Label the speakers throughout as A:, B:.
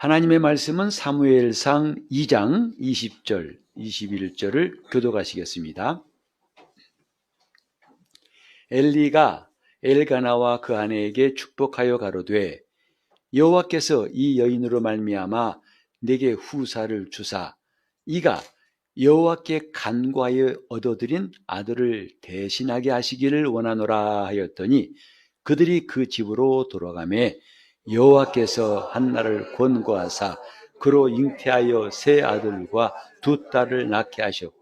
A: 하나님의 말씀은 사무엘상 2장 20절, 21절을 교독하시겠습니다. 엘리가 엘가나와 그 아내에게 축복하여 가로되 여호와께서 이 여인으로 말미암아 내게 후사를 주사 이가 여호와께 간구하여 얻어들인 아들을 대신하게 하시기를 원하노라 하였더니 그들이 그 집으로 돌아가매 여호와께서 한나를 권고하사 그로 잉태하여 세 아들과 두 딸을 낳게 하셨고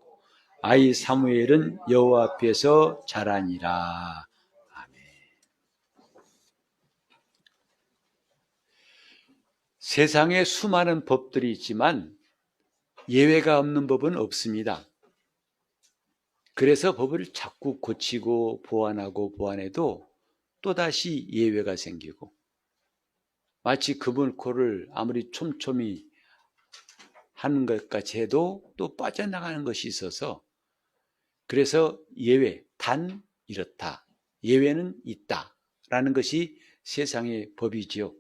A: 아이 사무엘은 여호와 앞에서 자라니라. 아멘. 세상에 수많은 법들이 있지만 예외가 없는 법은 없습니다. 그래서 법을 자꾸 고치고 보완해도 또다시 예외가 생기고 마치 그물코를 아무리 촘촘히 하는 것 같이 해도 또 빠져나가는 것이 있어서 그래서 예외, 단 이렇다, 예외는 있다라는 것이 세상의 법이지요.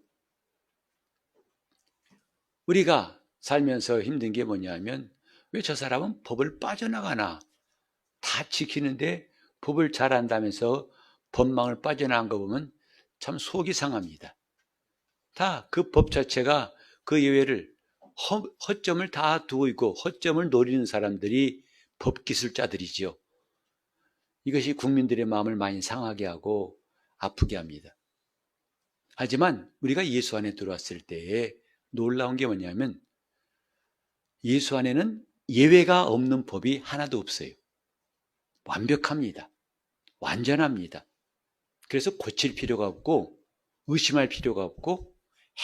A: 우리가 살면서 힘든 게 뭐냐면 왜 저 사람은 법을 빠져나가나 다 지키는데 법을 잘 안다면서 법망을 빠져나간 거 보면 참 속이 상합니다. 다 그 법 자체가 그 예외를 허점을 다 두고 있고 허점을 노리는 사람들이 법기술자들이지요. 이것이 국민들의 마음을 많이 상하게 하고 아프게 합니다. 하지만 우리가 예수 안에 들어왔을 때에 놀라운 게 뭐냐면 예수 안에는 예외가 없는 법이 하나도 없어요. 완벽합니다. 완전합니다. 그래서 고칠 필요가 없고 의심할 필요가 없고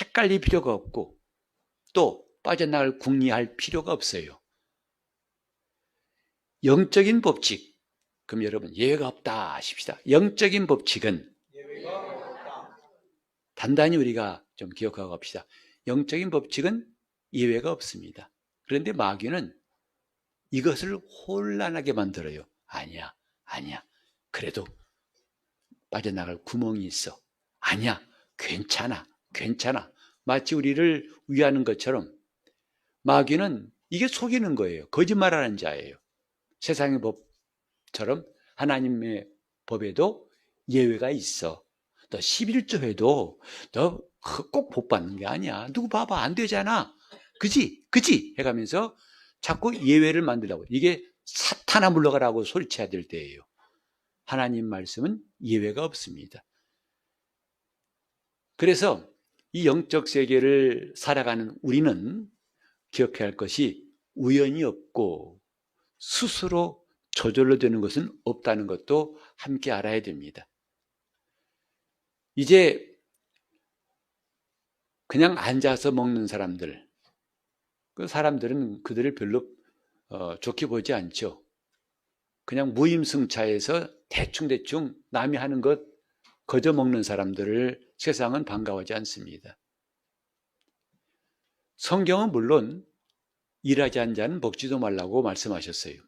A: 헷갈릴 필요가 없고 또 빠져나갈 궁리할 필요가 없어요. 영적인 법칙, 그럼 여러분 예외가 없다 하십시다. 영적인 법칙은 단단히 우리가 좀 기억하고 갑시다. 영적인 법칙은 예외가 없습니다. 그런데 마귀는 이것을 혼란하게 만들어요. 아니야. 그래도 빠져나갈 구멍이 있어. 아니야. 괜찮아. 마치 우리를 위하는 것처럼 마귀는 이게 속이는 거예요. 거짓말하는 자예요. 세상의 법처럼 하나님의 법에도 예외가 있어. 너 11조 해도 너 꼭 복 받는 게 아니야. 누구 봐봐 안 되잖아. 그지 해가면서 자꾸 예외를 만들려고. 이게 사탄아 물러가라고 소리쳐야 될 때예요. 하나님 말씀은 예외가 없습니다. 그래서 이 영적 세계를 살아가는 우리는 기억해야 할 것이 우연이 없고 스스로 저절로 되는 것은 없다는 것도 함께 알아야 됩니다. 이제 그냥 앉아서 먹는 사람들, 그 사람들은 그들을 별로 좋게 보지 않죠. 그냥 무임승차해서 대충 남이 하는 것 거저 먹는 사람들을 세상은 반가워하지 않습니다. 성경은 물론 일하지 않은 자는 먹지도 말라고 말씀하셨어요.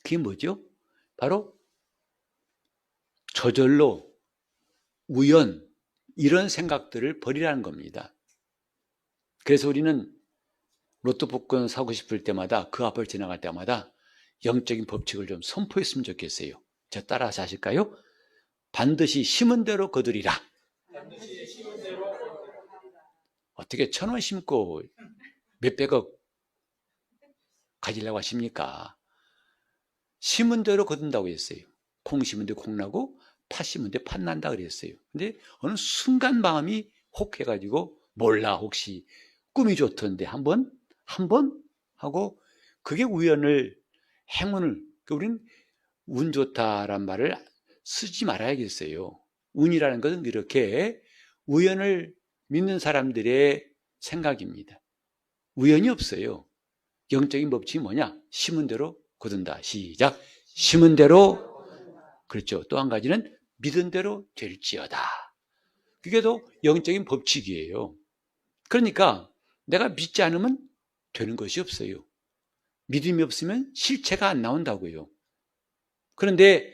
A: 그게 뭐죠? 바로 저절로, 우연, 이런 생각들을 버리라는 겁니다. 그래서 우리는 로또 복권 사고 싶을 때마다 그 앞을 지나갈 때마다 영적인 법칙을 좀 선포했으면 좋겠어요. 저 따라서 하실까요? 반드시 심은 대로 거두리라. 어떻게 1,000원 심고 몇백억 가지려고 하십니까? 심은 대로 거둔다고 했어요. 콩 심은 데 콩 나고 팥 심은 데 팥 난다 그랬어요. 근데 어느 순간 마음이 혹해가지고 몰라 혹시 꿈이 좋던데 한번 하고 그게 행운을 우리는 운 좋다란 말을 쓰지 말아야겠어요. 운이라는 것은 이렇게 우연을 믿는 사람들의 생각입니다. 우연이 없어요. 영적인 법칙이 뭐냐? 심은 대로 거둔다. 시작. 심은 대로. 그렇죠. 또 한 가지는 믿은 대로 될지어다. 그게 또 영적인 법칙이에요. 그러니까 내가 믿지 않으면 되는 것이 없어요. 믿음이 없으면 실체가 안 나온다고요. 그런데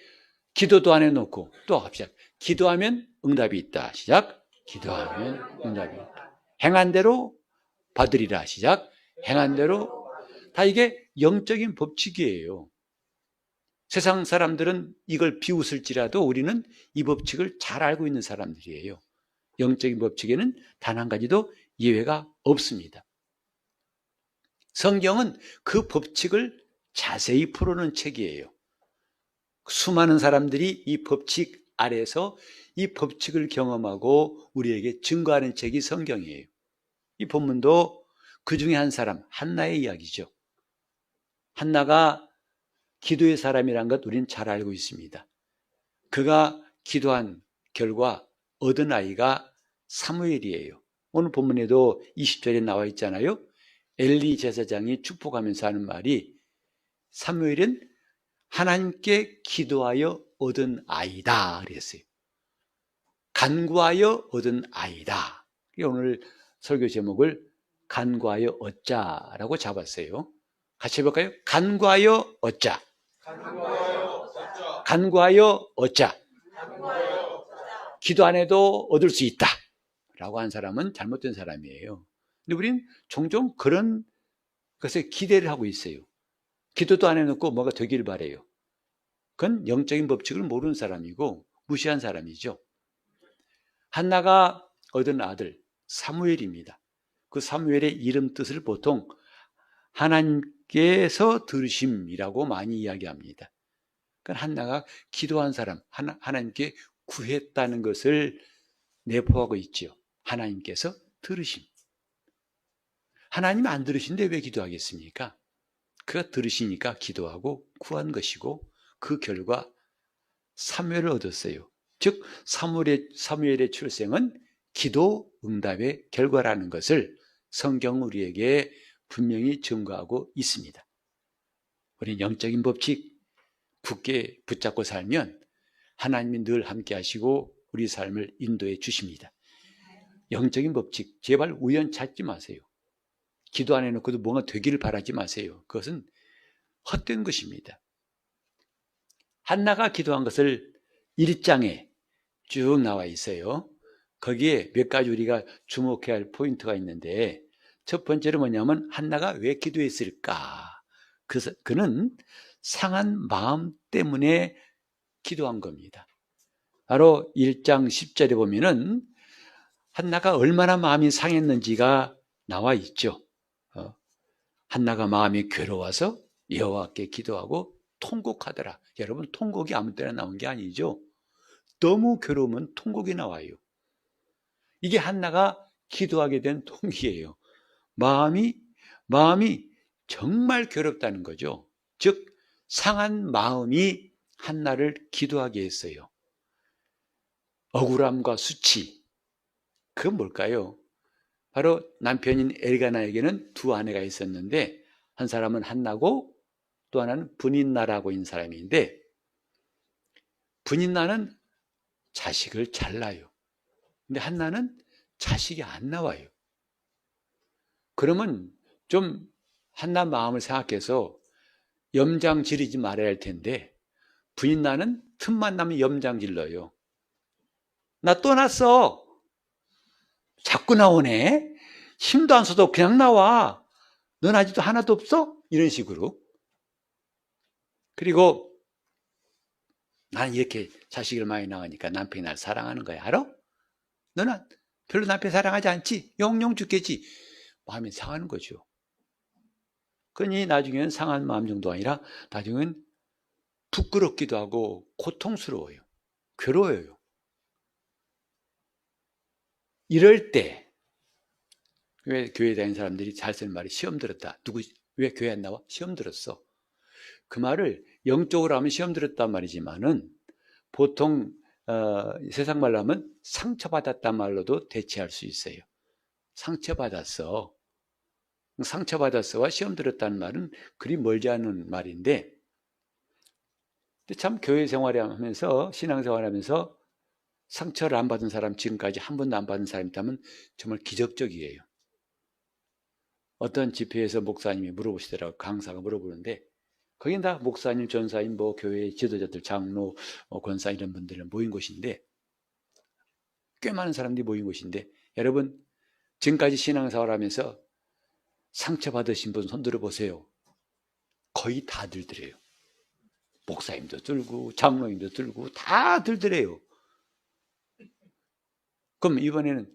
A: 기도도 안 해놓고 또 합시다. 기도하면 응답이 있다. 시작. 기도하면 응답이 있다. 행한 대로 받으리라. 시작. 행한 대로. 다 이게 영적인 법칙이에요. 세상 사람들은 이걸 비웃을지라도 우리는 이 법칙을 잘 알고 있는 사람들이에요. 영적인 법칙에는 단 한 가지도 예외가 없습니다. 성경은 그 법칙을 자세히 풀어놓은 책이에요. 수많은 사람들이 이 법칙 아래서 이 법칙을 경험하고 우리에게 증거하는 책이 성경이에요. 이 본문도 그 중에 한 사람, 한나의 이야기죠. 한나가 기도의 사람이란 것 우리는 잘 알고 있습니다. 그가 기도한 결과 얻은 아이가 사무엘이에요. 오늘 본문에도 20절에 나와 있잖아요. 엘리 제사장이 축복하면서 하는 말이 사무엘은 하나님께 기도하여 얻은 아이다 그랬어요. 간구하여 얻은 아이다. 오늘 설교 제목을 간구하여 얻자라고 잡았어요. 같이 해볼까요? 간구하여 얻자. 간구하여 얻자. 기도 안 해도 얻을 수 있다 라고 한 사람은 잘못된 사람이에요. 근데 우리는 종종 그런 것에 기대를 하고 있어요. 기도도 안 해놓고 뭐가 되기를 바래요. 그건 영적인 법칙을 모르는 사람이고 무시한 사람이죠. 한나가 얻은 아들 사무엘입니다. 그 사무엘의 이름 뜻을 보통 하나님께서 들으심이라고 많이 이야기합니다. 그러니까 한나가 기도한 사람, 하나님께 구했다는 것을 내포하고 있죠. 하나님께서 들으심. 하나님 안 들으신데 왜 기도하겠습니까? 그가 들으시니까 기도하고 구한 것이고 그 결과 사무엘을 얻었어요. 즉 사무엘의 출생은 기도 응답의 결과라는 것을 성경은 우리에게 분명히 증거하고 있습니다. 우리는 영적인 법칙 굳게 붙잡고 살면 하나님이 늘 함께 하시고 우리 삶을 인도해 주십니다. 영적인 법칙, 제발 우연 찾지 마세요. 기도 안 해놓고도 뭔가 되기를 바라지 마세요. 그것은 헛된 것입니다. 한나가 기도한 것을 1장에 쭉 나와 있어요. 거기에 몇 가지 우리가 주목해야 할 포인트가 있는데 첫 번째로 뭐냐면 한나가 왜 기도했을까? 그는 상한 마음 때문에 기도한 겁니다. 바로 1장 10절에 보면은 한나가 얼마나 마음이 상했는지가 나와 있죠. 한나가 마음이 괴로워서 여호와께 기도하고 통곡하더라. 여러분, 통곡이 아무 때나 나온 게 아니죠. 너무 괴로우면 통곡이 나와요. 이게 한나가 기도하게 된 동기예요. 마음이 정말 괴롭다는 거죠. 즉 상한 마음이 한나를 기도하게 했어요. 억울함과 수치, 그건 뭘까요? 바로 남편인 엘가나에게는 두 아내가 있었는데 한 사람은 한나고 또 하나는 분인나라고 있는 사람인데 분인나는 자식을 잘 낳아요. 근데 한나는 자식이 안 나와요. 그러면 좀 한나 마음을 생각해서 염장 지르지 말아야 할 텐데 분인나는 틈만 나면 염장 질러요. 나 떠났어. 자꾸 나오네. 힘도 안 써도 그냥 나와. 넌 아직도 하나도 없어? 이런 식으로. 그리고 난 이렇게 자식을 많이 낳으니까 남편이 날 사랑하는 거야. 알아? 너는 별로 남편 사랑하지 않지? 영영 죽겠지. 마음이 상하는 거죠. 그러니 나중에는 상한 마음 정도 아니라 나중에는 부끄럽기도 하고 고통스러워요. 괴로워요. 이럴 때 왜 교회 다니는 사람들이 잘 쓰는 말이 시험 들었다. 왜 교회 안 나와? 시험 들었어. 그 말을 영적으로 하면 시험 들었단 말이지만은 보통 세상 말로 하면 상처받았단 말로도 대체할 수 있어요. 상처받았어. 상처받았어와 시험 들었다는 말은 그리 멀지 않은 말인데 참 교회 생활하면서 신앙생활하면서 상처를 안 받은 사람 지금까지 한 번도 안 받은 사람이 있다면 정말 기적적이에요. 어떤 집회에서 목사님이 물어보시더라고요. 강사가 물어보는데 거긴 다 목사님, 전사님, 교회 지도자들, 장로, 권사 이런 분들 모인 곳인데 꽤 많은 사람들이 모인 곳인데 여러분 지금까지 신앙생활 하면서 상처받으신 분 손들어 보세요. 거의 다 들더래요. 목사님도 들고 장로님도 들고 다 들더래요. 그럼 이번에는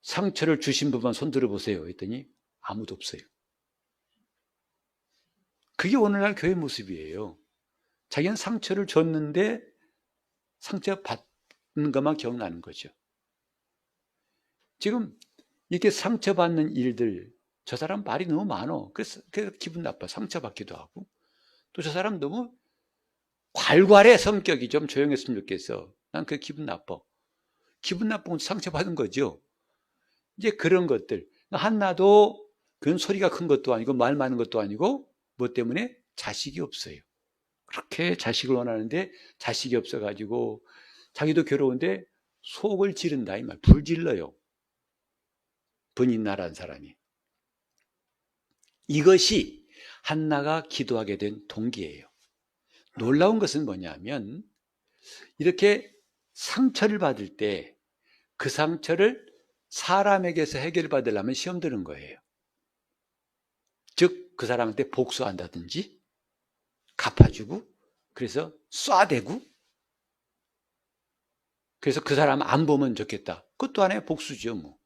A: 상처를 주신 분만 손들어 보세요 했더니 아무도 없어요. 그게 오늘날 교회 모습이에요. 자기는 상처를 줬는데 상처 받는 것만 기억나는 거죠. 지금 이렇게 상처받는 일들, 저 사람 말이 너무 많어. 그래서 기분 나빠. 상처받기도 하고. 또 저 사람 너무 괄괄해. 성격이 좀 조용했으면 좋겠어. 난 그게 기분 나빠. 기분 나쁘면 상처받은 거죠. 이제 그런 것들. 한나도 그런 소리가 큰 것도 아니고 말 많은 것도 아니고 뭐 때문에 자식이 없어요. 그렇게 자식을 원하는데 자식이 없어가지고 자기도 괴로운데 속을 지른다 이 말. 불질러요. 분인나라는 사람이. 이것이 한나가 기도하게 된 동기예요. 놀라운 것은 뭐냐면 이렇게 상처를 받을 때 그 상처를 사람에게서 해결받으려면 시험 드는 거예요. 즉 그 사람한테 복수한다든지 갚아주고 그래서 쏴대고 그래서 그 사람 안 보면 좋겠다. 그것도 하나의 복수죠. 뭐.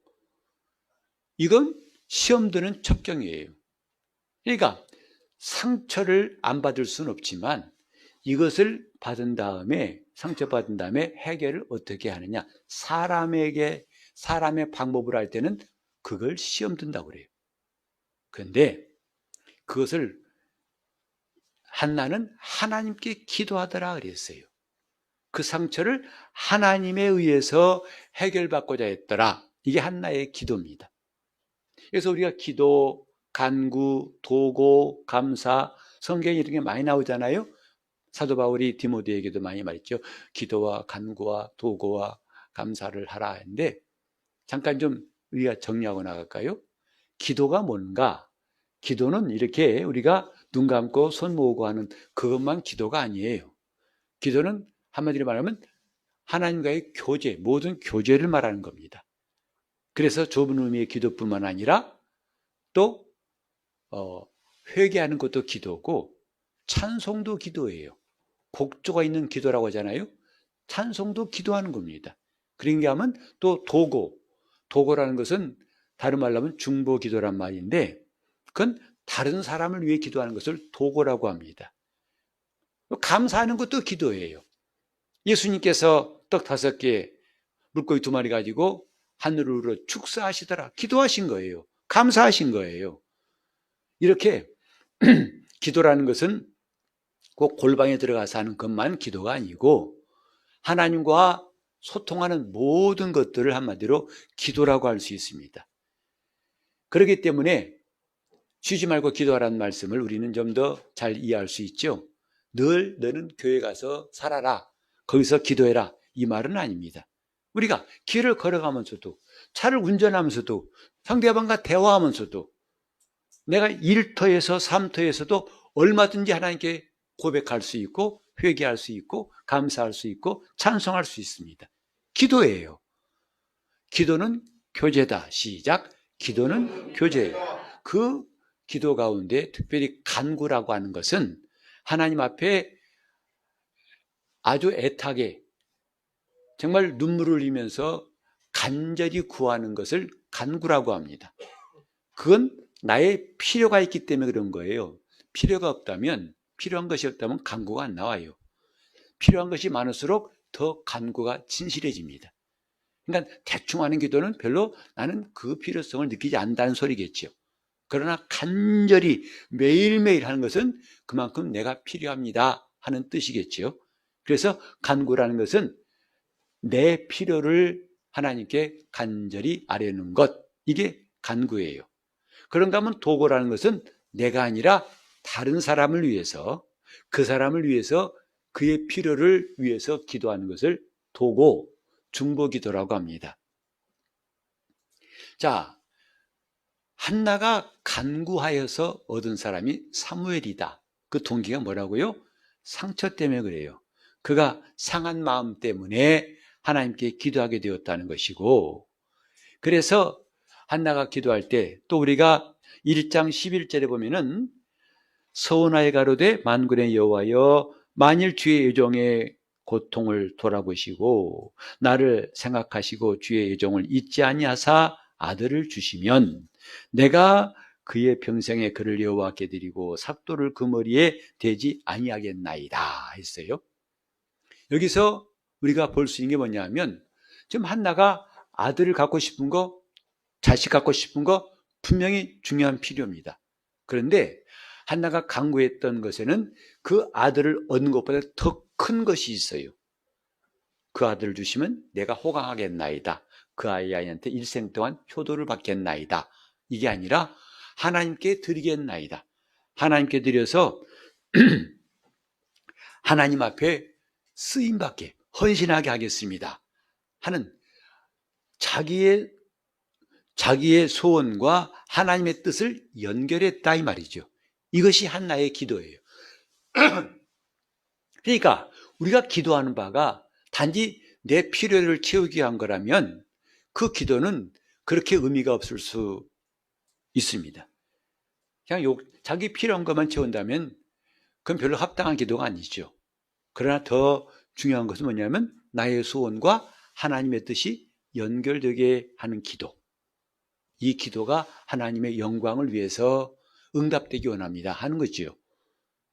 A: 이건 시험 드는 첩경이에요. 그러니까 상처를 안 받을 수는 없지만 이것을 받은 다음에 상처받은 다음에 해결을 어떻게 하느냐. 사람의 방법을 할 때는 그걸 시험 든다고 그래요. 그런데 그것을 한나는 하나님께 기도하더라 그랬어요. 그 상처를 하나님에 의해서 해결받고자 했더라. 이게 한나의 기도입니다. 그래서 우리가 기도, 간구, 도고, 감사, 성경에 이런 게 많이 나오잖아요. 사도 바울이 디모데에게도 많이 말했죠. 기도와 간구와 도고와 감사를 하라 했는데 잠깐 좀 우리가 정리하고 나갈까요? 기도가 뭔가? 기도는 이렇게 우리가 눈 감고 손 모으고 하는 그것만 기도가 아니에요. 기도는 한마디로 말하면 하나님과의 교제, 모든 교제를 말하는 겁니다. 그래서 좁은 의미의 기도뿐만 아니라 또 회개하는 것도 기도고 찬송도 기도예요. 곡조가 있는 기도라고 하잖아요. 찬송도 기도하는 겁니다. 그런가 하면 또 도고라는 것은 다른 말로 하면 중보 기도란 말인데 그건 다른 사람을 위해 기도하는 것을 도고라고 합니다. 감사하는 것도 기도예요. 예수님께서 떡 5개, 물고기 2마리 가지고 하늘으로 축사하시더라. 기도하신 거예요. 감사하신 거예요. 이렇게 기도라는 것은 꼭 골방에 들어가서 하는 것만 기도가 아니고 하나님과 소통하는 모든 것들을 한마디로 기도라고 할 수 있습니다. 그렇기 때문에 쉬지 말고 기도하라는 말씀을 우리는 좀 더 잘 이해할 수 있죠. 늘 너는 교회 가서 살아라. 거기서 기도해라. 이 말은 아닙니다. 우리가 길을 걸어가면서도 차를 운전하면서도 상대방과 대화하면서도 내가 1터에서 3터에서도 얼마든지 하나님께 고백할 수 있고 회개할 수 있고 감사할 수 있고 찬송할 수 있습니다. 기도예요. 기도는 교제다. 시작. 기도는 교제예요. 그 기도 가운데 특별히 간구라고 하는 것은 하나님 앞에 아주 애타게 정말 눈물을 흘리면서 간절히 구하는 것을 간구라고 합니다. 그건 나의 필요가 있기 때문에 그런 거예요. 필요한 것이 없다면 간구가 안 나와요. 필요한 것이 많을수록 더 간구가 진실해집니다. 그러니까 대충 하는 기도는 별로 나는 그 필요성을 느끼지 않는다는 소리겠죠. 그러나 간절히 매일매일 하는 것은 그만큼 내가 필요합니다 하는 뜻이겠죠. 그래서 간구라는 것은 내 필요를 하나님께 간절히 아뢰는 것, 이게 간구예요. 그런가 하면 도고라는 것은 내가 아니라 다른 사람을 위해서, 그 사람을 위해서 그의 필요를 위해서 기도하는 것을 도고, 중보기도라고 합니다. 자, 한나가 간구하여서 얻은 사람이 사무엘이다. 그 동기가 뭐라고요? 상처 때문에 그래요. 그가 상한 마음 때문에 하나님께 기도하게 되었다는 것이고, 그래서 한나가 기도할 때 또 우리가 1장 11절에 보면은 서원하여 가로되 만군의 여호와여 만일 주의 여종의 고통을 돌아보시고 나를 생각하시고 주의 여종을 잊지 아니하사 아들을 주시면 내가 그의 평생에 그를 여호와께 드리고 삭도를 그 머리에 대지 아니하겠나이다 했어요. 여기서 우리가 볼 수 있는 게 뭐냐면 지금 한나가 아들을 갖고 싶은 거, 자식 갖고 싶은 거 분명히 중요한 필요입니다. 그런데 한나가 간구했던 것에는 그 아들을 얻는 것보다 더 큰 것이 있어요. 그 아들을 주시면 내가 호강하겠나이다. 그 아이한테 일생 동안 효도를 받겠나이다. 이게 아니라 하나님께 드리겠나이다. 하나님께 드려서 하나님 앞에 쓰임받게 헌신하게 하겠습니다 하는 자기의 소원과 하나님의 뜻을 연결했다 이 말이죠. 이것이 한나의 기도예요. 그러니까 우리가 기도하는 바가 단지 내 필요를 채우기 위한 거라면 그 기도는 그렇게 의미가 없을 수 있습니다. 그냥 자기 필요한 것만 채운다면 그건 별로 합당한 기도가 아니죠. 그러나 더 중요한 것은 뭐냐면 나의 소원과 하나님의 뜻이 연결되게 하는 기도. 이 기도가 하나님의 영광을 위해서 응답되기 원합니다 하는 거죠.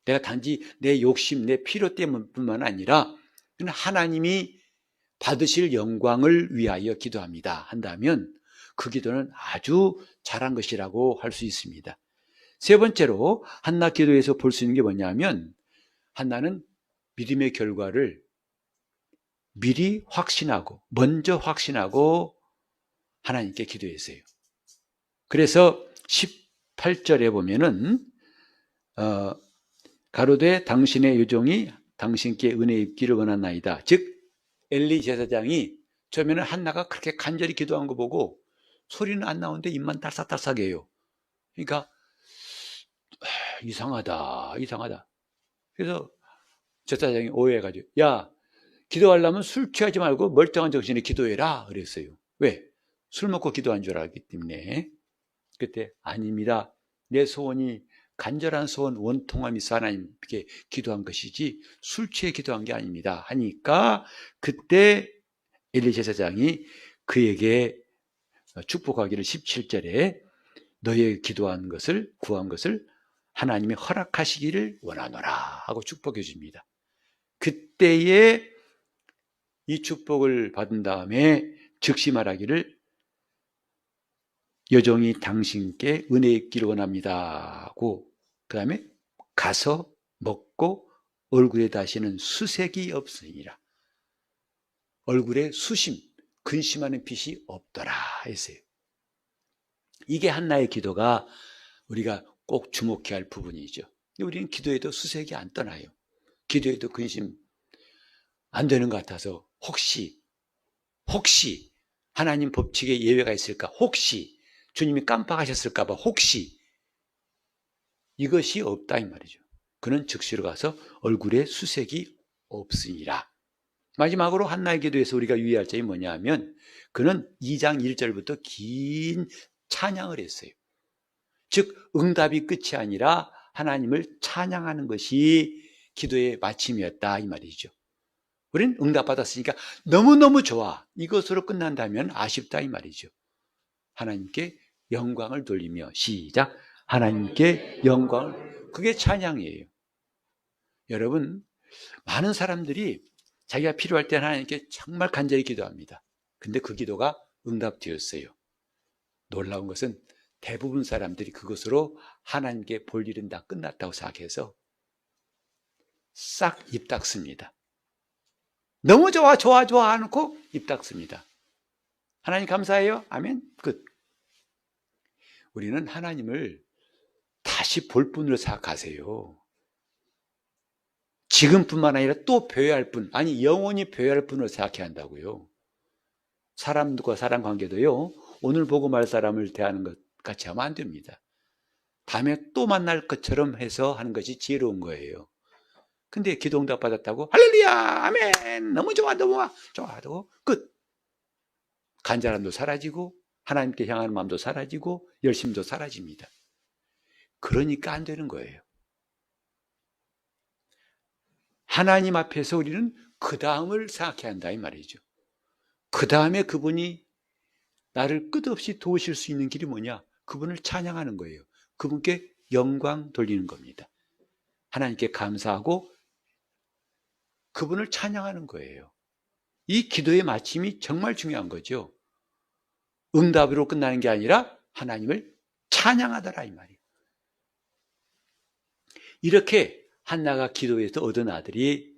A: 내가 단지 내 욕심, 내 필요 때문뿐만 아니라 하나님이 받으실 영광을 위하여 기도합니다 한다면 그 기도는 아주 잘한 것이라고 할 수 있습니다. 세 번째로 한나 기도에서 볼 수 있는 게 뭐냐면 한나는 믿음의 결과를 미리 확신하고 먼저 확신하고 하나님께 기도했어요. 그래서 18절에 보면은 가로되 당신의 여종이 당신께 은혜 입기를 원하나이다. 즉 엘리 제사장이 처음에는 한나가 그렇게 간절히 기도한 거 보고 소리는 안 나오는데 입만 딸싹딸싹해요. 그러니까 이상하다. 그래서 제사장이 오해해가지고 야 기도하려면 술 취하지 말고 멀쩡한 정신에 기도해라 그랬어요. 왜? 술 먹고 기도한 줄 알기 때문에. 그때 아닙니다. 내 소원이 간절한 소원, 원통함이 있어 하나님께 기도한 것이지 술 취해 기도한 게 아닙니다 하니까 그때 엘리 제사장이 그에게 축복하기를 17절에 너의 기도한 것을 구한 것을 하나님이 허락하시기를 원하노라 하고 축복해 줍니다. 그때에 이 축복을 받은 다음에 즉시 말하기를 여종이 당신께 은혜 입기를 원합니다 하고 그 다음에 가서 먹고 얼굴에 다시는 수색이 없으니라. 얼굴에 수심, 근심하는 빛이 없더라 했어요. 이게 한나의 기도가 우리가 꼭 주목해야 할 부분이죠. 우리는 기도에도 수색이 안 떠나요. 기도에도 근심 안 되는 것 같아서 혹시 하나님 법칙에 예외가 있을까? 혹시 주님이 깜빡하셨을까 봐 혹시 이것이 없다 이 말이죠. 그는 즉시로 가서 얼굴에 수색이 없으니라. 마지막으로 한나의 기도에서 우리가 유의할 점이 뭐냐면 그는 2장 1절부터 긴 찬양을 했어요. 즉 응답이 끝이 아니라 하나님을 찬양하는 것이 기도의 마침이었다 이 말이죠. 우리는 응답받았으니까 너무너무 좋아. 이것으로 끝난다면 아쉽다 이 말이죠. 하나님께 영광을 돌리며 시작. 하나님께 영광을. 그게 찬양이에요. 여러분 많은 사람들이 자기가 필요할 때 하나님께 정말 간절히 기도합니다. 근데 그 기도가 응답되었어요. 놀라운 것은 대부분 사람들이 그것으로 하나님께 볼 일은 다 끝났다고 생각해서 싹 입 닫습니다. 너무 좋아 하놓고 입 닫습니다. 하나님 감사해요. 아멘. 끝. 우리는 하나님을 다시 볼 분으로 생각하세요. 지금뿐만 아니라 또 배회할 분, 아니 영원히 배회할 분으로 생각해야 한다고요. 사람과 사람 관계도요. 오늘 보고 말 사람을 대하는 것 같이 하면 안 됩니다. 다음에 또 만날 것처럼 해서 하는 것이 지혜로운 거예요. 근데 기도 응답 받았다고 할렐루야 아멘 너무 좋아 너무 좋아 하고 끝. 간절함도 사라지고 하나님께 향하는 마음도 사라지고 열심도 사라집니다. 그러니까 안 되는 거예요. 하나님 앞에서 우리는 그 다음을 생각해야 한다 이 말이죠. 그 다음에 그분이 나를 끝없이 도우실 수 있는 길이 뭐냐? 그분을 찬양하는 거예요. 그분께 영광 돌리는 겁니다. 하나님께 감사하고 그분을 찬양하는 거예요. 이 기도의 마침이 정말 중요한 거죠. 응답으로 끝나는 게 아니라 하나님을 찬양하더라 이 말이에요. 이렇게 한나가 기도해서 얻은 아들이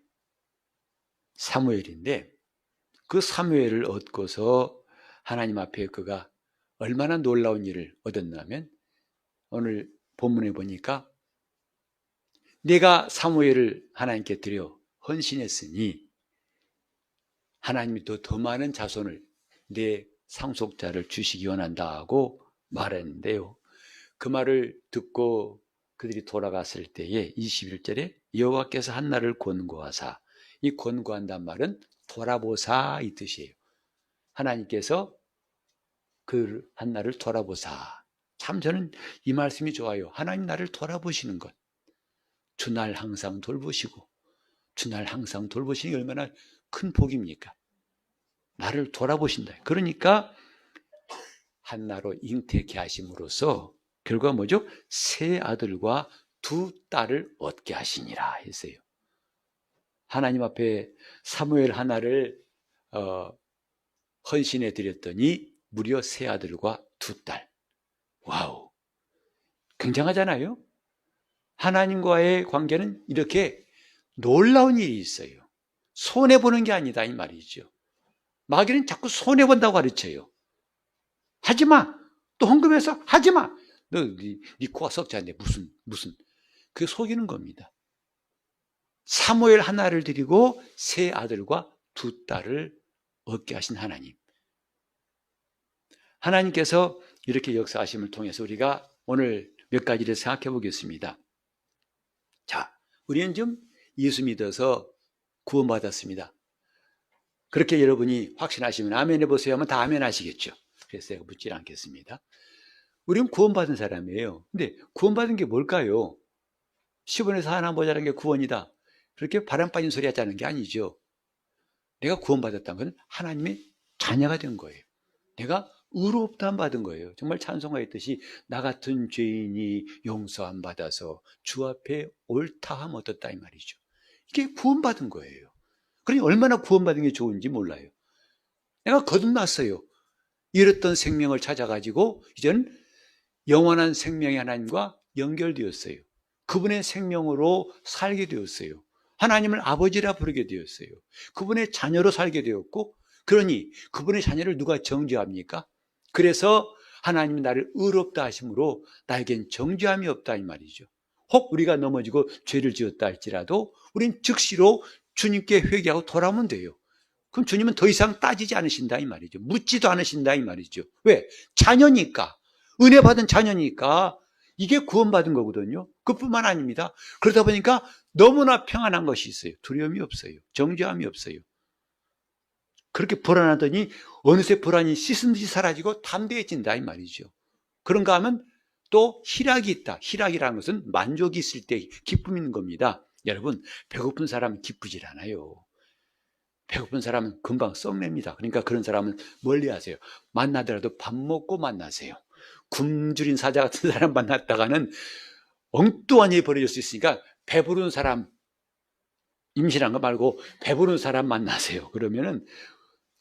A: 사무엘인데 그 사무엘을 얻고서 하나님 앞에 그가 얼마나 놀라운 일을 얻었냐면 오늘 본문에 보니까 내가 사무엘을 하나님께 드려 헌신했으니 하나님이 더 많은 자손을 내 상속자를 주시기 원한다 하고 말했는데요. 그 말을 듣고 그들이 돌아갔을 때에 21절에 여호와께서 한나를 권고하사, 이 권고한단 말은 돌아보사 이 뜻이에요. 하나님께서 그 한나를 돌아보사. 참 저는 이 말씀이 좋아요. 하나님 나를 돌아보시는 것. 주날 항상 돌보시고 주날 항상 돌보시는 게 얼마나 큰 복입니까? 나를 돌아보신다. 그러니까 한나로 잉태케 하심으로써 결과가 뭐죠? 세 아들과 두 딸을 얻게 하시니라 했어요. 하나님 앞에 사무엘 하나를 헌신해 드렸더니 무려 세 아들과 두 딸. 와우, 굉장하잖아요. 하나님과의 관계는 이렇게 놀라운 일이 있어요. 손해보는 게 아니다 이 말이죠. 마귀는 자꾸 손해본다고 가르쳐요. 하지마. 또 헌금해서 하지마. 너 네 코가 썩지 않네. 무슨 그게 속이는 겁니다. 사무엘 하나를 드리고 세 아들과 두 딸을 얻게 하신 하나님. 하나님께서 이렇게 역사하심을 통해서 우리가 오늘 몇 가지를 생각해 보겠습니다. 자, 우리는 지금 예수 믿어서 구원받았습니다. 그렇게 여러분이 확신하시면 아멘 해보세요 하면 다 아멘 하시겠죠. 그래서 제가 묻지 않겠습니다. 우리는 구원받은 사람이에요. 근데 구원받은 게 뭘까요? 10원에서 하나 모자란 게 구원이다. 그렇게 바람 빠진 소리 하자는 게 아니죠. 내가 구원받았다는 건 하나님의 자녀가 된 거예요. 내가 의롭다함 받은 거예요. 정말 찬송하였듯이 나 같은 죄인이 용서함 받아서 주 앞에 옳다함 얻었다 이 말이죠. 이게 구원받은 거예요. 그러니 얼마나 구원받은 게 좋은지 몰라요. 내가 거듭났어요. 잃었던 생명을 찾아가지고 이제는 영원한 생명의 하나님과 연결되었어요. 그분의 생명으로 살게 되었어요. 하나님을 아버지라 부르게 되었어요. 그분의 자녀로 살게 되었고, 그러니 그분의 자녀를 누가 정죄합니까? 그래서 하나님이 나를 의롭다 하심으로 나에겐 정죄함이 없다 이 말이죠. 혹 우리가 넘어지고 죄를 지었다 할지라도 우린 즉시로 주님께 회개하고 돌아오면 돼요. 그럼 주님은 더 이상 따지지 않으신다 이 말이죠. 묻지도 않으신다 이 말이죠. 왜? 자녀니까. 은혜 받은 자녀니까. 이게 구원받은 거거든요. 그뿐만 아닙니다. 그러다 보니까 너무나 평안한 것이 있어요. 두려움이 없어요. 정죄함이 없어요. 그렇게 불안하더니 어느새 불안이 씻은 듯이 사라지고 담대해진다 이 말이죠. 그런가 하면 또 희락이 있다. 희락이라는 것은 만족이 있을 때 기쁨이 있는 겁니다. 여러분, 배고픈 사람은 기쁘질 않아요. 배고픈 사람은 금방 썩냅니다. 그러니까 그런 사람은 멀리하세요. 만나더라도 밥 먹고 만나세요. 굶주린 사자 같은 사람 만났다가는 엉뚱한 일이 벌어질 수 있으니까 배부른 사람, 임신한 거 말고 배부른 사람 만나세요. 그러면은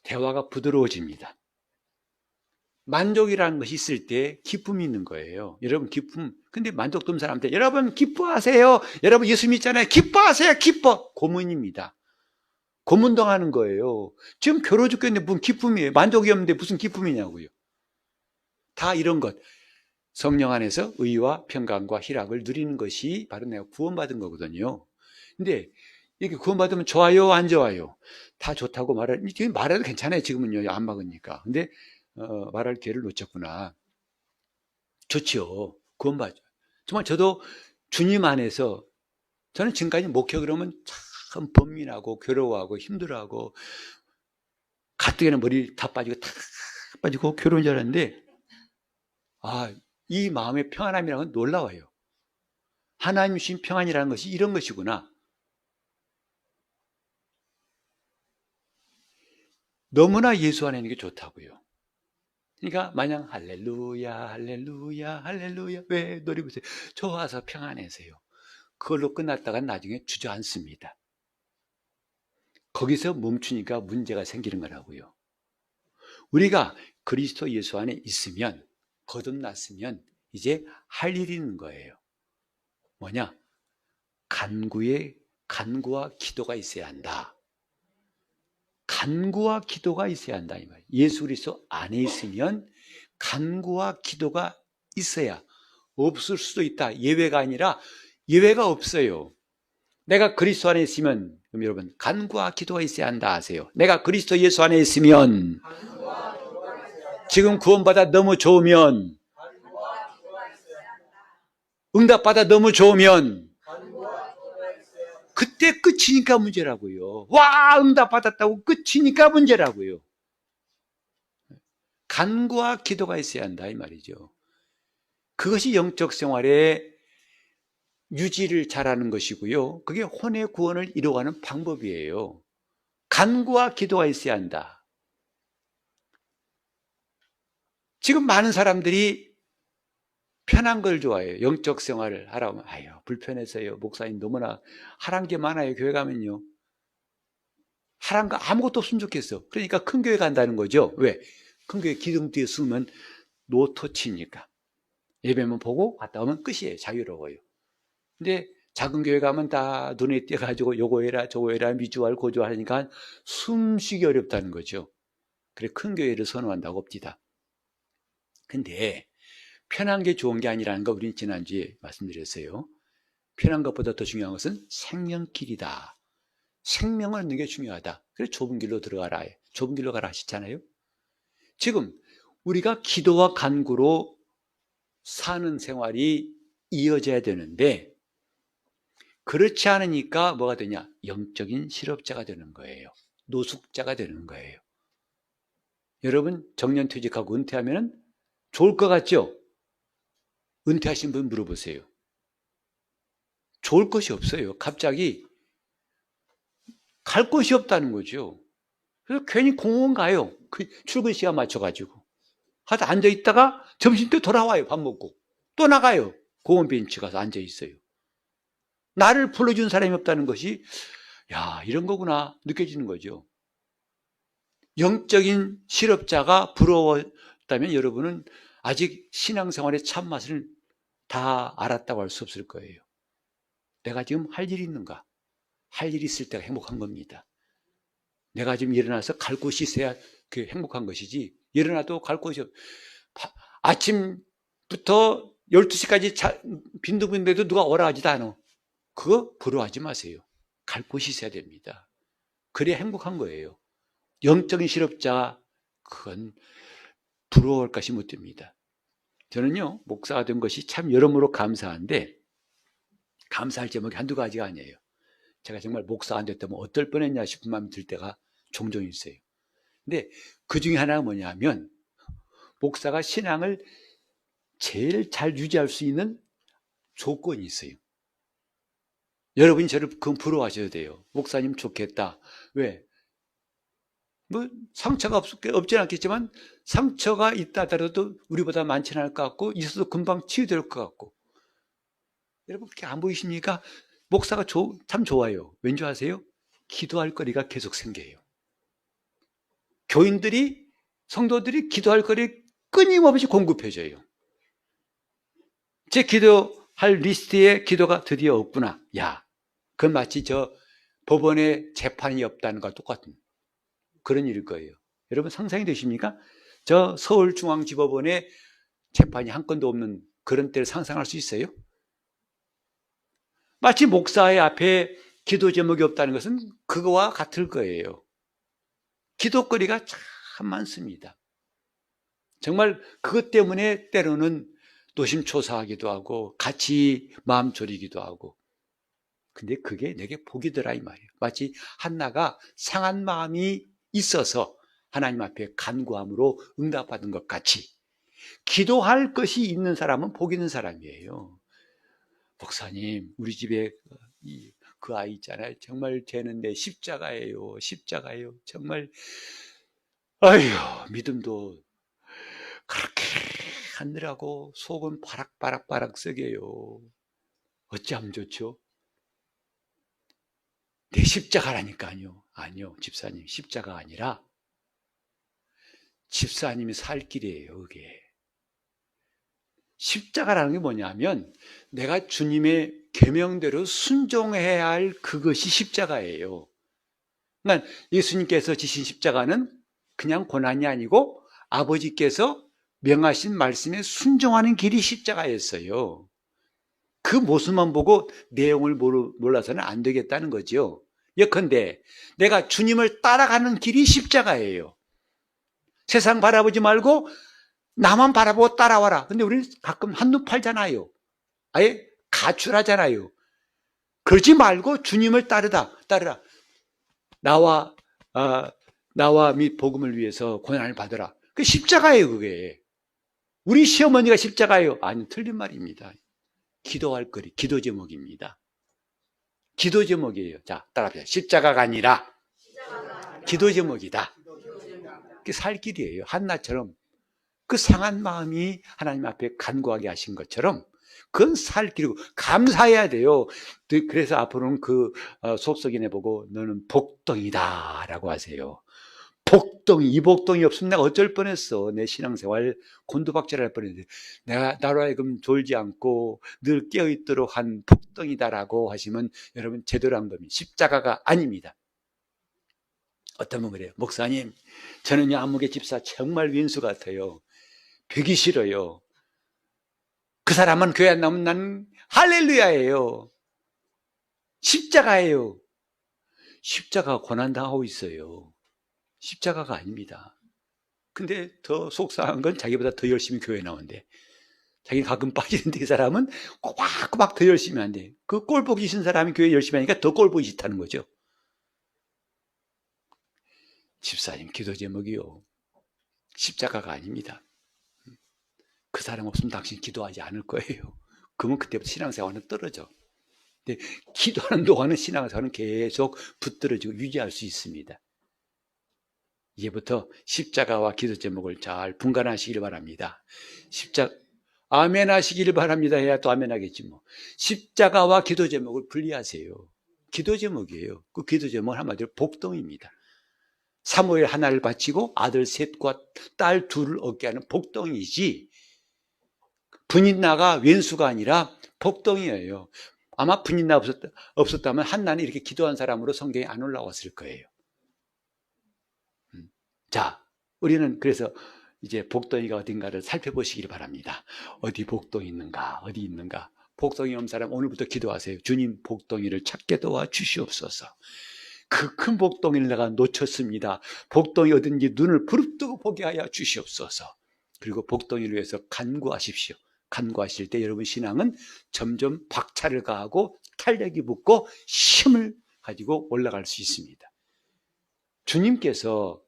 A: 대화가 부드러워집니다. 만족이라는 것이 있을 때 기쁨이 있는 거예요. 여러분 기쁨, 근데 만족도 없는 사람한테 여러분 기뻐하세요. 여러분 예수 믿잖아요. 기뻐하세요. 기뻐. 고문입니다. 고문당하는 거예요. 지금 괴로워 죽겠는데 무슨 기쁨이에요. 만족이 없는데 무슨 기쁨이냐고요. 다 이런 것. 성령 안에서 의와 평강과 희락을 누리는 것이 바로 내가 구원받은 거거든요. 근데 이렇게 구원받으면 좋아요, 안 좋아요? 다 좋다고 말해도 괜찮아요. 지금은요, 안 막으니까. 근데 말할 기회를 놓쳤구나. 좋죠. 구원받죠. 정말 저도 주님 안에서 저는 지금까지 목회 그러면 참 번민하고 괴로워하고 힘들어하고 가뜩이나 머리 다 빠지고 다 빠지고 괴로운 줄 알았는데, 이 마음의 평안함이라는 건 놀라워요. 하나님 주신 평안이라는 것이 이런 것이구나. 너무나 예수 안에 있는 게 좋다고요. 그러니까 마냥 할렐루야 할렐루야 할렐루야 왜 노래 부르세요? 좋아서 평안해서요. 그걸로 끝났다가 나중에 주저앉습니다. 거기서 멈추니까 문제가 생기는 거라고요. 우리가 그리스도 예수 안에 있으면, 거듭났으면 이제 할 일이 있는 거예요. 뭐냐? 간구와 기도가 있어야 한다. 간구와 기도가 있어야 한다 이 말이에요. 예수 그리스도 안에 있으면 간구와 기도가 있어야, 없을 수도 있다. 예외가 아니라 예외가 없어요. 내가 그리스도 안에 있으면, 그럼 여러분 간구와 기도가 있어야 한다 하세요. 내가 그리스도 예수 안에 있으면, 지금 구원받아 너무 좋으면, 응답받아 너무 좋으면, 그때 끝이니까 문제라고요. 와, 응답받았다고 끝이니까 문제라고요. 간구와 기도가 있어야 한다 이 말이죠. 그것이 영적 생활의 유지를 잘하는 것이고요. 그게 혼의 구원을 이루어가는 방법이에요. 간구와 기도가 있어야 한다. 지금 많은 사람들이 편한 걸 좋아해요. 영적 생활을 하라고 하면, 아유, 불편해서요. 목사님 너무나 하란 게 많아요. 교회 가면요. 하란 거 아무것도 없으면 좋겠어. 그러니까 큰 교회 간다는 거죠. 왜? 큰 교회 기둥 뒤에 숨으면 노터치니까. 예배만 보고 갔다 오면 끝이에요. 자유로워요. 근데 작은 교회 가면 다 눈에 띄어가지고 요거 해라 저거 해라 미주알 고주알 하니까 숨쉬기 어렵다는 거죠. 그래 큰 교회를 선호한다고 봅시다. 근데 편한 게 좋은 게 아니라는 거 우리는 지난주에 말씀드렸어요. 편한 것보다 더 중요한 것은 생명길이다. 생명을 얻는 게 중요하다. 그래서 좁은 길로 들어가라. 좁은 길로 가라 하시잖아요. 지금 우리가 기도와 간구로 사는 생활이 이어져야 되는데 그렇지 않으니까 뭐가 되냐? 영적인 실업자가 되는 거예요. 노숙자가 되는 거예요. 여러분 정년퇴직하고 은퇴하면 좋을 것 같죠? 은퇴하신 분 물어보세요. 좋을 것이 없어요. 갑자기 갈 곳이 없다는 거죠. 그래서 괜히 공원 가요. 그 출근 시간 맞춰가지고. 하다 앉아있다가 점심 때 돌아와요. 밥 먹고. 또 나가요. 공원 벤치 가서 앉아있어요. 나를 불러준 사람이 없다는 것이 야 이런 거구나 느껴지는 거죠. 영적인 실업자가 부러웠다면 여러분은 아직 신앙생활의 참맛을 다 알았다고 할 수 없을 거예요. 내가 지금 할 일이 있는가? 할 일이 있을 때가 행복한 겁니다. 내가 지금 일어나서 갈 곳이 있어야 그 행복한 것이지 일어나도 갈 곳이 아침부터 12시까지 빈둥빈둥해도 누가 오라 하지도 않아. 그거 부러워하지 마세요. 갈 곳이 있어야 됩니다. 그래야 행복한 거예요. 영적인 실업자 그건 부러워할 것이 못 됩니다. 저는요 목사가 된 것이 참 여러모로 감사한데 감사할 제목이 한두 가지가 아니에요. 제가 정말 목사가 안 됐다면 어떨 뻔했냐 싶은 마음이 들 때가 종종 있어요. 근데 그 중에 하나가 뭐냐면 목사가 신앙을 제일 잘 유지할 수 있는 조건이 있어요. 여러분이 저를 그건 부러워하셔야 돼요. 목사님 좋겠다. 왜? 뭐 상처가 없지는 않겠지만 상처가 있다 하더라도 우리보다 많지는 않을 것 같고 있어도 금방 치유될 것 같고 여러분 그렇게 안 보이십니까? 목사가 참 좋아요. 왠지 아세요? 기도할 거리가 계속 생겨요. 교인들이 성도들이 기도할 거리 끊임없이 공급해줘요. 제 기도할 리스트에 기도가 드디어 없구나. 야, 그건 마치 저 법원에 재판이 없다는 것과 똑같은 그런 일일 거예요. 여러분 상상이 되십니까? 저 서울중앙지법원에 재판이 한 건도 없는 그런 때를 상상할 수 있어요? 마치 목사의 앞에 기도 제목이 없다는 것은 그거와 같을 거예요. 기도거리가 참 많습니다. 정말 그것 때문에 때로는 노심초사하기도 하고 같이 마음 졸이기도 하고 근데 그게 내게 복이더라 이 말이에요. 마치 한나가 상한 마음이 있어서 하나님 앞에 간구함으로 응답받은 것 같이 기도할 것이 있는 사람은 복 있는 사람이에요. 목사님, 우리 집에 그 아이 있잖아요. 정말 쟤는 내 십자가예요. 십자가예요. 정말 아휴, 믿음도 그렇게 하느라고 속은 바락바락 썩여요. 어찌하면 좋죠? 내 십자가라니까요. 아니요, 집사님, 십자가 아니라 집사님이 살 길이에요. 그게 십자가라는 게 뭐냐면 내가 주님의 계명대로 순종해야 할 그것이 십자가예요. 그러니까 예수님께서 지신 십자가는 그냥 고난이 아니고 아버지께서 명하신 말씀에 순종하는 길이 십자가였어요. 그 모습만 보고 내용을 몰라서는 안 되겠다는 거죠. 예컨대 내가 주님을 따라가는 길이 십자가예요. 세상 바라보지 말고 나만 바라보고 따라와라. 근데 우리는 가끔 한눈 팔잖아요. 아예 가출하잖아요. 그러지 말고 주님을 따르라. 나와 및 복음을 위해서 고난을 받으라. 그 십자가예요, 그게. 우리 시어머니가 십자가예요. 아니, 틀린 말입니다. 기도할 거리, 기도 제목입니다. 기도 제목이에요. 자, 따라합시다. 십자가가 아니라 기도 제목이다. 그게 살 길이에요. 한나처럼 그 상한 마음이 하나님 앞에 간구하게 하신 것처럼 그건 살 길이고 감사해야 돼요. 그래서 앞으로는 그 속썩이네 보고 너는 복덩이다 라고 하세요. 복덩이, 이 복덩이 없으면 내가 어쩔 뻔했어. 내 신앙생활 곤두박질할 뻔했는데 내가 나로 하여금 졸지 않고 늘 깨어있도록 한 복덩이다라고 하시면 여러분 제대로 한 겁니다. 십자가가 아닙니다. 어떤 분 그래요. 목사님, 저는요 안목의 집사 정말 윈수 같아요. 뵈기 싫어요. 그 사람은 교회 안 나오면 난 할렐루야예요. 십자가예요. 십자가 고난당하고 있어요. 십자가가 아닙니다. 근데 더 속상한 건 자기보다 더 열심히 교회 나온대. 자기는 가끔 빠지는데 그 사람은 꼬박꼬박 더 열심히 한대. 그 꼴 보기 싫은 사람이 교회 열심히 하니까 더 꼴 보기 싫다는 거죠. 집사님 기도 제목이요. 십자가가 아닙니다. 그 사람 없으면 당신 기도하지 않을 거예요. 그러면 그때부터 신앙생활은 떨어져. 근데 기도하는 동안은 신앙생활은 계속 붙들어지고 유지할 수 있습니다. 이제부터 십자가와 기도 제목을 잘 분간하시길 바랍니다. 아멘 하시길 바랍니다 해야 또 아멘 하겠지 뭐. 십자가와 기도 제목을 분리하세요. 기도 제목이에요. 그 기도 제목은 한마디로 복덩입니다. 사무엘 하나를 바치고 아들 셋과 딸 둘을 얻게 하는 복덩이지 분인나가 왼수가 아니라 복덩이예요. 아마 분인나 없었다면 한나는 이렇게 기도한 사람으로 성경에 안 올라왔을 거예요. 자, 우리는 그래서 이제 복덩이가 어딘가를 살펴보시길 바랍니다. 어디 복덩이 있는가, 어디 있는가. 복덩이 없는 사람 오늘부터 기도하세요. 주님 복덩이를 찾게 도와 주시옵소서. 그 큰 복덩이를 내가 놓쳤습니다. 복덩이 어딘지 눈을 부릅뜨고 보게 하여 주시옵소서. 그리고 복덩이를 위해서 간구하십시오. 간구하실 때 여러분 신앙은 점점 박차를 가하고 탄력이 붙고 힘을 가지고 올라갈 수 있습니다. 주님께서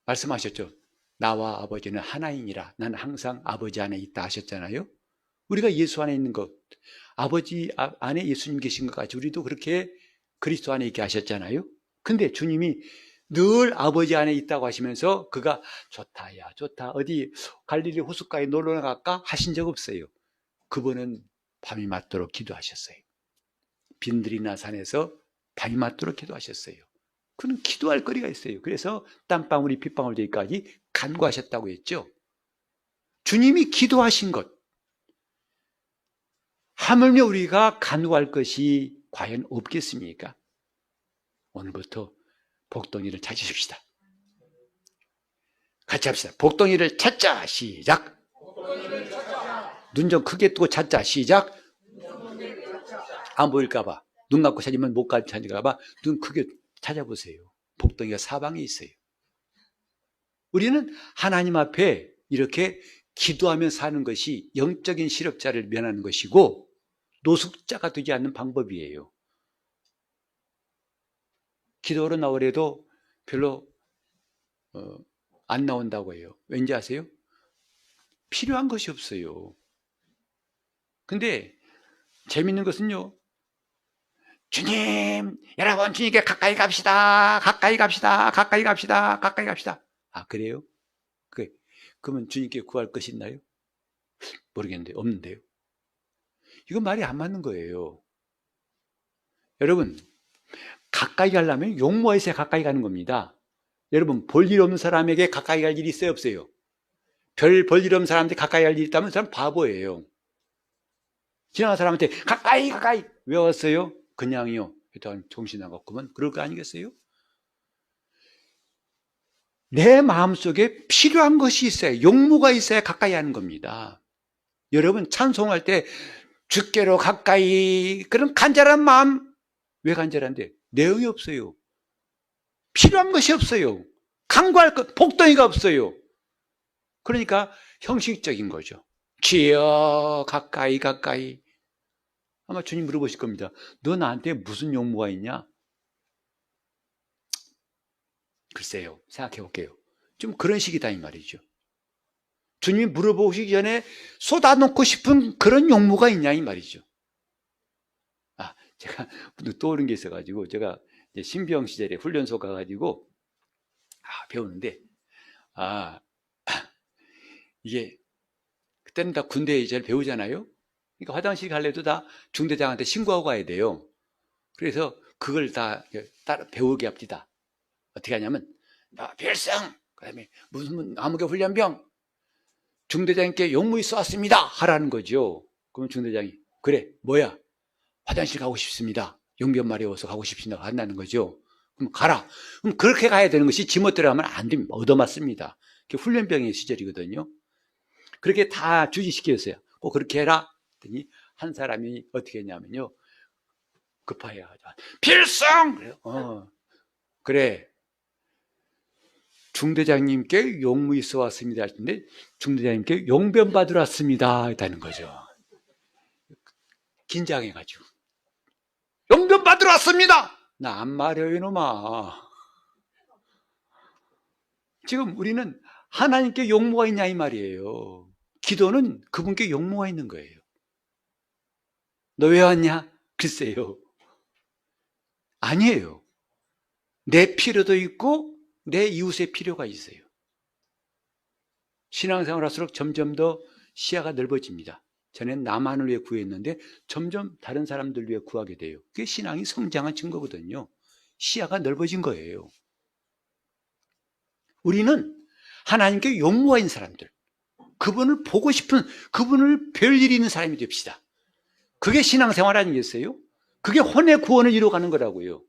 A: 말씀하셨죠. 나와 아버지는 하나이니라. 나는 항상 아버지 안에 있다 하셨잖아요. 우리가 예수 안에 있는 것, 아버지 안에 예수님 계신 것 같이 우리도 그렇게 그리스도 안에 있게 하셨잖아요. 근데 주님이 늘 아버지 안에 있다고 하시면서 그가 좋다 야 좋다 어디 갈릴리 호숫가에 놀러 나갈까 하신 적 없어요. 그분은 밤이 맞도록 기도하셨어요. 빈들이나 산에서 밤이 맞도록 기도하셨어요. 그는 기도할 거리가 있어요. 그래서 땀방울이 핏방울 되기까지 간구하셨다고 했죠. 주님이 기도하신 것, 하물며 우리가 간구할 것이 과연 없겠습니까? 오늘부터 복덩이를 찾으십시다. 같이 합시다. 복덩이를 찾자. 시작. 눈 좀 크게 뜨고 찾자. 시작. 안 보일까봐. 눈 감고 찾으면 못 찾을까봐 눈 크게 찾아보세요. 복덩이가 사방에 있어요. 우리는 하나님 앞에 이렇게 기도하며 사는 것이 영적인 실업자를 면하는 것이고 노숙자가 되지 않는 방법이에요. 기도로 나오래도 별로 안 나온다고 해요. 왠지 아세요? 필요한 것이 없어요. 근데 재밌는 것은요, 주님, 여러분 주님께 가까이 갑시다. 가까이 갑시다. 가까이 갑시다. 가까이 갑시다. 아, 그래요? 그러면 주님께 구할 것이 있나요? 모르겠는데, 없는데요. 이건 말이 안 맞는 거예요. 여러분, 가까이 가려면 용모가 있어야 가까이 가는 겁니다. 여러분, 볼일 없는 사람에게 가까이 갈 일이 있어요, 없어요? 볼일 없는 사람한테 가까이 갈 일이 있다면 그 사람 바보예요. 지나간 사람한테 가까이 왜 왔어요? 그냥요. 일단 정신 나갔구만. 그럴 거 아니겠어요? 내 마음속에 필요한 것이 있어야, 용무가 있어야 가까이 하는 겁니다. 여러분 찬송할 때 주께로 가까이, 그런 간절한 마음, 왜 간절한데? 내용이 없어요. 필요한 것이 없어요. 간구할 것, 복덩이가 없어요. 그러니까 형식적인 거죠. 주여 가까이. 아마 주님 물어보실 겁니다. 너 나한테 무슨 용무가 있냐? 글쎄요, 생각해 볼게요. 좀 그런 식이다 이 말이죠. 주님이 물어보시기 전에 쏟아놓고 싶은 그런 용무가 있냐 이 말이죠. 아, 제가 떠오른 게 있어가지고, 제가 이제 신병 시절에 훈련소 가가지고 배우는데, 이게 그때는 다 군대 이제 배우잖아요. 그러니까 화장실 갈래도 다 중대장한테 신고하고 가야 돼요. 그래서 그걸 다 따라 배우게 합니다. 어떻게 하냐면, 필승, 그 다음에 무슨 암흑의 훈련병, 중대장님께 용무이 쏘았습니다 하라는 거죠. 그러면 중대장이, 그래 뭐야? 화장실 가고 싶습니다. 용변 마려워서 가고 싶습니다 한다는 거죠. 그럼 가라. 그럼 그렇게 가야 되는 것이 지멋대로 하면 안 됩니다. 얻어맞습니다. 그게 훈련병의 시절이거든요. 그렇게 다 주지시켰어요. 꼭 그렇게 해라 했더니 한 사람이 어떻게 했냐면요, 급하게 하죠. 필승! 그래요. 그래, 중대장님께 용무이 쏘았습니다 할 텐데 중대장님께 용변 받으러 왔습니다 했다는 거죠. 긴장해가지고 용변 받으러 왔습니다. 나 안 말해요 이놈아. 지금 우리는 하나님께 용무가 있냐 이 말이에요. 기도는 그분께 용무가 있는 거예요. 너 왜 왔냐? 글쎄요, 아니에요. 내 필요도 있고 내 이웃의 필요가 있어요. 신앙생활 할수록 점점 더 시야가 넓어집니다. 전엔 나만을 위해 구했는데 점점 다른 사람들 위해 구하게 돼요. 그게 신앙이 성장한 증거거든요. 시야가 넓어진 거예요. 우리는 하나님께 용무가 있는 사람들, 그분을 보고 싶은, 그분을 별 일이 있는 사람이 됩시다. 그게 신앙생활 아니겠어요? 그게 혼의 구원을 이루어가는 거라고요.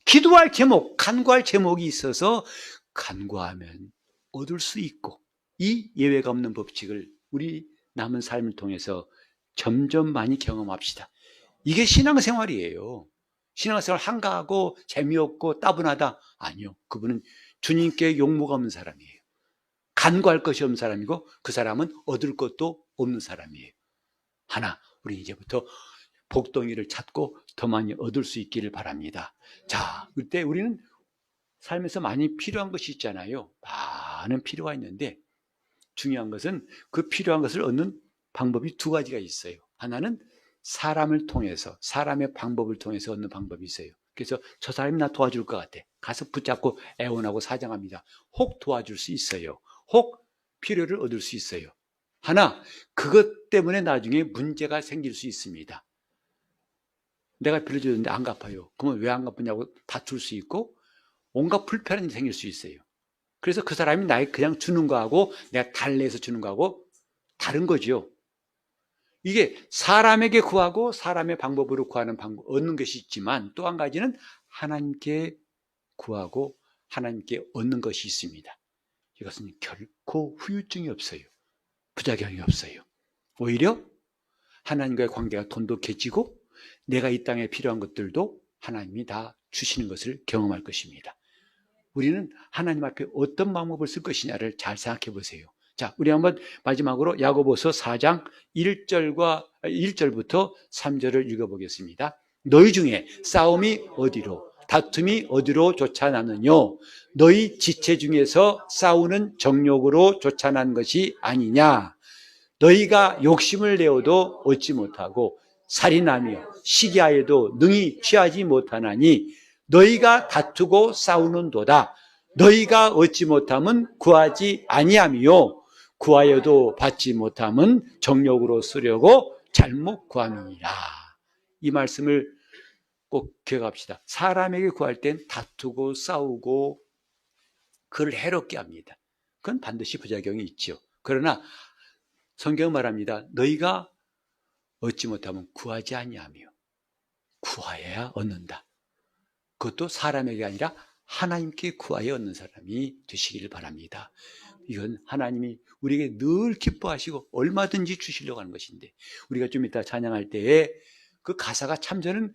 A: 기도할 제목, 간구할 제목이 있어서 간구하면 얻을 수 있고, 이 예외가 없는 법칙을 우리 남은 삶을 통해서 점점 많이 경험합시다. 이게 신앙생활이에요. 신앙생활 한가하고 재미없고 따분하다? 아니요. 그분은 주님께 용무가 없는 사람이에요. 간구할 것이 없는 사람이고 그 사람은 얻을 것도 없는 사람이에요. 하나, 우리 이제부터 복덩이를 찾고 더 많이 얻을 수 있기를 바랍니다. 자, 그때 우리는 삶에서 많이 필요한 것이 있잖아요. 많은 필요가 있는데 중요한 것은 그 필요한 것을 얻는 방법이 두 가지가 있어요. 하나는 사람을 통해서, 사람의 방법을 통해서 얻는 방법이 있어요. 그래서 저 사람이 나 도와줄 것 같아. 가서 붙잡고 애원하고 사정합니다. 혹 도와줄 수 있어요. 혹 필요를 얻을 수 있어요. 하나, 그것 때문에 나중에 문제가 생길 수 있습니다. 내가 빌려줬는데 안 갚아요. 그러면 왜 안 갚냐고 다툴 수 있고 온갖 불편함이 생길 수 있어요. 그래서 그 사람이 나에게 그냥 주는 거하고 내가 달래서 주는 거하고 다른 거죠. 이게 사람에게 구하고 사람의 방법으로 구하는 방법, 얻는 것이 있지만 또 한 가지는 하나님께 구하고 하나님께 얻는 것이 있습니다. 이것은 결코 후유증이 없어요. 부작용이 없어요. 오히려 하나님과의 관계가 돈독해지고 내가 이 땅에 필요한 것들도 하나님이 다 주시는 것을 경험할 것입니다. 우리는 하나님 앞에 어떤 방법을 쓸 것이냐를 잘 생각해 보세요. 자, 우리 한번 마지막으로 야고보서 4장 1절부터 3절을 읽어보겠습니다. 너희 중에 싸움이 어디로? 다툼이 어디로 쫓아나느뇨? 너희 지체 중에서 싸우는 정욕으로 쫓아난 것이 아니냐? 너희가 욕심을 내어도 얻지 못하고 살인하며 시기하여도 능히 취하지 못하나니 너희가 다투고 싸우는도다. 너희가 얻지 못함은 구하지 아니하며 구하여도 받지 못함은 정욕으로 쓰려고 잘못 구함이니라. 이 말씀을 꼭 기억합시다. 사람에게 구할 땐 다투고 싸우고 그를 해롭게 합니다. 그건 반드시 부작용이 있죠. 그러나 성경은 말합니다. 너희가 얻지 못하면 구하지 아니하며 구하여야 얻는다. 그것도 사람에게 아니라 하나님께 구하여 얻는 사람이 되시기를 바랍니다. 이건 하나님이 우리에게 늘 기뻐하시고 얼마든지 주시려고 하는 것인데, 우리가 좀 이따 찬양할 때에 그 가사가 참 저는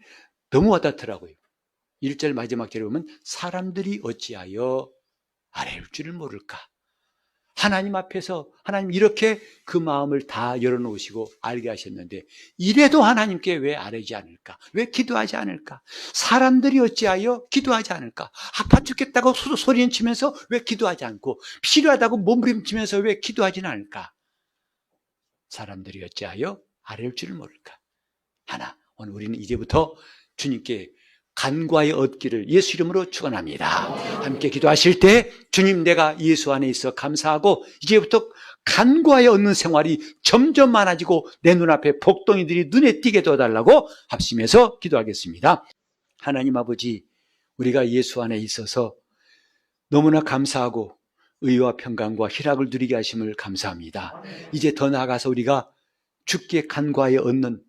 A: 너무 와닿더라고요. 1절 마지막 절에 보면 사람들이 어찌하여 아뢰울 줄을 모를까. 하나님 앞에서 하나님 이렇게 그 마음을 다 열어놓으시고 알게 하셨는데 이래도 하나님께 왜 아뢰지 않을까? 왜 기도하지 않을까? 사람들이 어찌하여 기도하지 않을까? 아파 죽겠다고 소리는 치면서 왜 기도하지 않고, 필요하다고 몸부림치면서 왜 기도하지는 않을까? 사람들이 어찌하여 아뢰울 줄을 모를까? 하나, 오늘 우리는 이제부터 주님께 간과하여 얻기를 예수 이름으로 축원합니다. 함께 기도하실 때 주님, 내가 예수 안에 있어 감사하고 이제부터 간과하여 얻는 생활이 점점 많아지고 내 눈앞에 복덩이들이 눈에 띄게 도와달라고 합심해서 기도하겠습니다. 하나님 아버지, 우리가 예수 안에 있어서 너무나 감사하고 의와 평강과 희락을 누리게 하심을 감사합니다. 이제 더 나아가서 우리가 주께 간과하여 얻는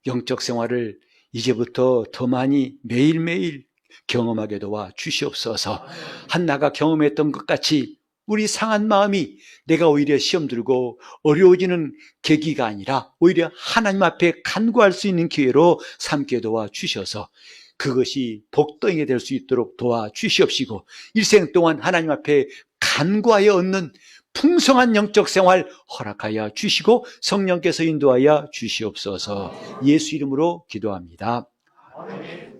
A: 영적 생활을 이제부터 더 많이 매일매일 경험하게 도와 주시옵소서. 한나가 경험했던 것 같이 우리 상한 마음이 내가 오히려 시험 들고 어려워지는 계기가 아니라 오히려 하나님 앞에 간구할 수 있는 기회로 삼게 도와 주셔서 그것이 복덩이가 될 수 있도록 도와 주시옵시고, 일생 동안 하나님 앞에 간구하여 얻는 풍성한 영적 생활 허락하여 주시고 성령께서 인도하여 주시옵소서. 예수 이름으로 기도합니다. 아멘.